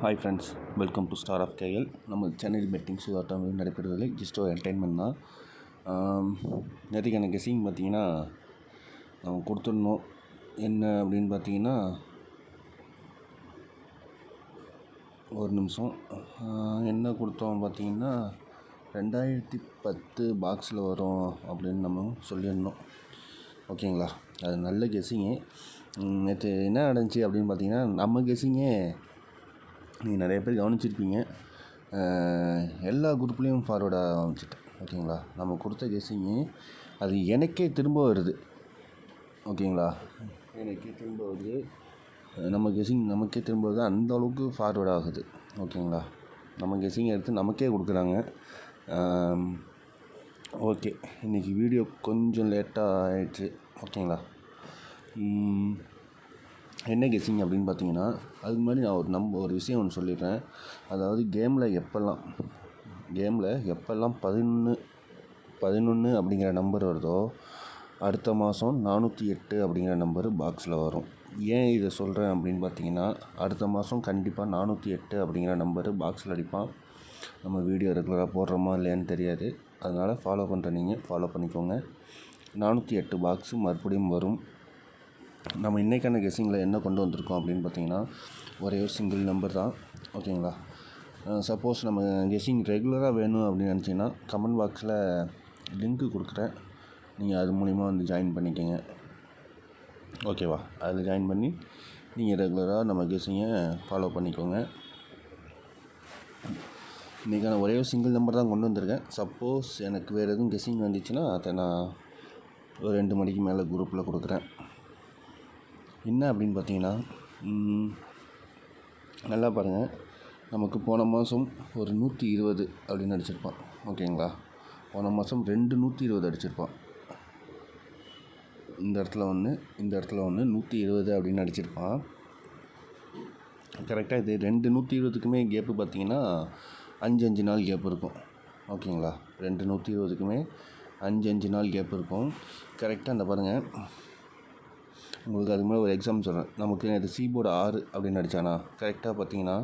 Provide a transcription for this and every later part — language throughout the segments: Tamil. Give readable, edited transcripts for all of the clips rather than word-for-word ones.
Hi friends, welcome to star of KL. நம்ம சென்னையில் பெட்டிங்ஸ் ஆட்டம் நடைபெறுவதில்லை, ஜஸ்ட் ஒரு என்டர்டைன்மெண்ட் தான். நேற்றுக்கான கெஸ்ஸிங் பார்த்தீங்கன்னா நம்ம கொடுத்துடணும். என்ன அப்படின்னு பார்த்தீங்கன்னா, ஒரு நிமிஷம் என்ன கொடுத்தோம் பார்த்தீங்கன்னா 2010 பாக்ஸில் வரும் அப்படின்னு நம்ம சொல்லியிருந்தோம். ஓகேங்களா, அது நல்ல கெஸ்ஸிங்கு. நேற்று என்ன நடந்துச்சு அப்படின்னு பார்த்தீங்கன்னா, நம்ம கெஸ்ஸிங்கே நீங்கள் நிறைய பேர் கவனிச்சிருப்பீங்க. எல்லா குரூப்லேயும் ஃபார்வர்டாக அமைச்சிட்டேன். ஓகேங்களா, நம்ம கொடுத்த கெஸ்ஸிங்கு அது எனக்கே திரும்ப வருது. ஓகேங்களா, எனக்கே திரும்ப வருது. நம்ம கெஸ்ஸிங் நமக்கே திரும்ப வருது. அந்த அளவுக்கு ஃபார்வர்ட் ஆகுது. ஓகேங்களா, நம்ம கெஸ்ஸிங் எடுத்து நமக்கே கொடுக்குறாங்க. ஓகே, இன்றைக்கி வீடியோ கொஞ்சம் லேட்டாக ஆகிடுச்சு. ஓகேங்களா, என்ன கெஸ்ஸிங் அப்படின்னு பார்த்தீங்கன்னா, அதுக்கு முன்னாடி நான் ஒரு விஷயம் ஒன்று சொல்லிடுறேன். அதாவது கேமில் எப்போல்லாம் 11 அப்படிங்கிற நம்பர் வருதோ, அடுத்த மாதம் 408 அப்படிங்கிற நம்பரு பாக்ஸில் வரும். ஏன் இதை சொல்கிறேன் அப்படின்னு பார்த்தீங்கன்னா, அடுத்த மாதம் கண்டிப்பாக 408 அப்படிங்கிற நம்பரு பாக்ஸில் அடிப்பான். நம்ம வீடியோ ரெகுலராக போடுறோமா இல்லையான்னு தெரியாது. அதனால் ஃபாலோ பண்ணுற நீங்கள் ஃபாலோ பண்ணிக்கோங்க. 408 பாக்ஸு மறுபடியும் வரும். நம்ம இன்றைக்கான கெஸ்ஸிங்கில் என்ன கொண்டு வந்திருக்கோம் அப்படின்னு பார்த்தீங்கன்னா, ஒரே ஒரு சிங்கிள் நம்பர் தான். ஓகேங்களா, சப்போஸ் நம்ம கெஸ்ஸிங் ரெகுலராக வேணும் அப்படின்னு நினச்சிங்கன்னா கமெண்ட் பாக்ஸில் லிங்க்கு கொடுக்குறேன். நீங்கள் அது மூலிமா வந்து ஜாயின் பண்ணிக்கோங்க. ஓகேவா, அதில் ஜாயின் பண்ணி நீங்கள் ரெகுலராக நம்ம கெஸ்ஸிங்கை ஃபாலோ பண்ணிக்கோங்க. இன்றைக்கான ஒரே ஒரு சிங்கிள் நம்பர் தான் கொண்டு வந்திருக்கேன். சப்போஸ் எனக்கு வேறு எதுவும் கெஸ்ஸிங் வந்துச்சுன்னா அதை நான் ஒரு 2 மணிக்கு மேலே குரூப்பில் கொடுக்குறேன். என்ன அப்படின்னு பார்த்தீங்கன்னா, நல்லா பாருங்கள். நமக்கு போன மாதம் ஒரு 120 அப்படின்னு அடிச்சிருப்பான். ஓகேங்களா, போன மாதம் 120 அடிச்சிருப்பான். இந்த இடத்துல ஒன்று 120 அப்படின்னு அடிச்சிருப்பான். கரெக்டாக இது 120க்குமே கேப்பு பார்த்தீங்கன்னா 5 நாள் கேப் இருக்கும். ஓகேங்களா, 120க்குமே 5 நாள் கேப் இருக்கும். கரெக்டாக அந்த பாருங்கள், உங்களுக்கு அதுக்கு மேலே ஒரு எக்ஸாம் சொல்கிறேன். நமக்கு அது சீபோர்டு 6 அப்படின்னு அடித்தானா, கரெக்டாக பார்த்தீங்கன்னா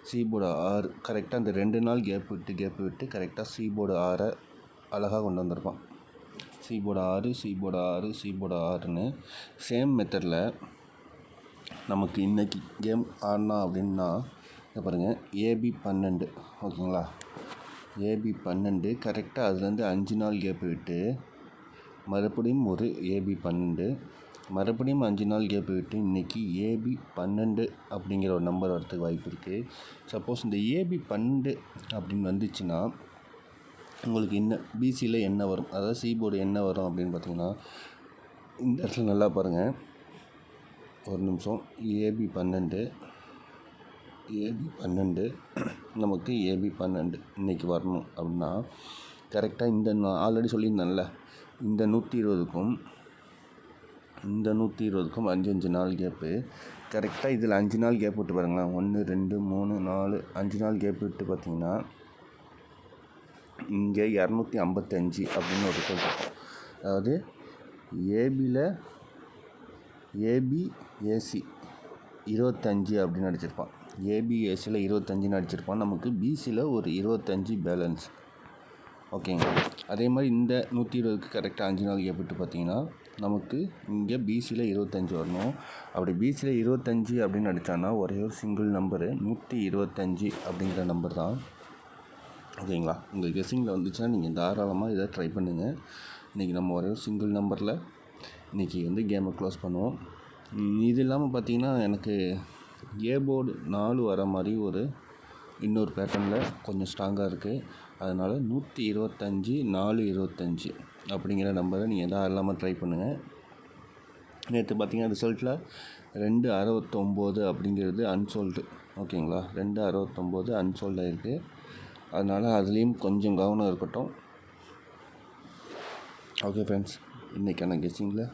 சீபோர்டு 6 கரெக்டாக அந்த 2 நாள் கேப் விட்டு கரெக்டாக சீபோர்டு 6 அழகாக கொண்டு வந்திருப்பான். சீபோர்டு 6ன்னு சேம் மெத்தடில் நமக்கு இன்றைக்கி கேம் ஆடினா அப்படின்னா பாருங்கள், AB 12. ஓகேங்களா, AB 12 கரெக்டாக அதுலேருந்து 5 நாள் கேப் விட்டு மறுபடியும் ஒரு AB 12, மறுபடியும் 5 நாள் கேப் விட்டு இன்றைக்கி AB 12 அப்படிங்கிற ஒரு நம்பர் வரதுக்கு வாய்ப்பு இருக்குது. சப்போஸ் இந்த AB 12 அப்படின்னு வந்துச்சுன்னா உங்களுக்கு என்ன பிசியில் என்ன வரும், அதாவது சீபோர்டு என்ன வரும் அப்படின்னு பார்த்தீங்கன்னா, இந்த இடத்துல நல்லா பாருங்கள். ஒரு நிமிஷம். AB 12 நமக்கு AB 12 இன்றைக்கி வரணும் அப்படின்னா கரெக்டாக இந்த நான் ஆல்ரெடி சொல்லியிருந்தேன்ல, இந்த 120க்கும் 5 நாள் கேப்பு. கரெக்டாக இதில் 5 நாள் கேப் விட்டு பாருங்களேன். 1 2 3 4 5 நாள் கேப் விட்டு பார்த்தீங்கன்னா இங்கே 255 அப்படின்னு ஒரு ரிசல்ட் இருக்கும். அதாவது ஏபிஏசி 25 அப்படின்னு அடிச்சிருப்பான். ஏபிஏசியில் 25ன்னு அடிச்சிருப்பான். நமக்கு பிசியில் ஒரு 25 பேலன்ஸ். ஓகேங்க, அதே மாதிரி இந்த 120க்கு கரெக்டாக 5 நாள் கேப் விட்டு பார்த்தீங்கன்னா நமக்கு இங்கே பிசியில் 25 வரணும். அப்படி பிசியில் 25 அப்படின்னு அடித்தான்னா ஒரே ஒரு சிங்கிள் நம்பரு 125 அப்படிங்கிற நம்பர் தான். ஓகேங்களா, உங்கள் கெஸ்ஸிங்கில் வந்துச்சுன்னா நீங்கள் தாராளமாக இதை ட்ரை பண்ணுங்கள். இன்றைக்கி நம்ம ஒரே ஒரு சிங்கிள் நம்பரில் இன்றைக்கி வந்து கேமை க்ளோஸ் பண்ணுவோம். இது இல்லாமல் பார்த்தீங்கன்னா எனக்கு போர்டு 4 வர மாதிரி இன்னொரு பேட்டர்னில் கொஞ்சம் ஸ்ட்ராங்காக இருக்குது. அதனால் 125 425 அப்படிங்கிற நம்பரை நீங்கள் எதாவது இல்லாமல் ட்ரை பண்ணுங்கள். நேற்று பார்த்தீங்கன்னா ரிசல்ட்டில் 269 அப்படிங்கிறது அன்சோல்டு. ஓகேங்களா, 269 அன்சோல்டு ஆகிருக்கு. அதனால் அதுலேயும் கொஞ்சம் கவனம் இருக்கட்டும். ஓகே ஃப்ரெண்ட்ஸ், இன்றைக்கான கெஸ்ஸிங்கில்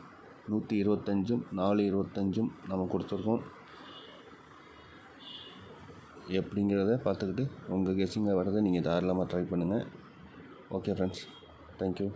125 425 நம்ம கொடுத்துருக்கோம். எப்படிங்கிறத பார்த்துக்கிட்டு உங்கள் கெஸ்ஸிங்கில் வரதை நீங்கள் தாராளமாக ட்ரை பண்ணுங்கள். Okay friends, thank you.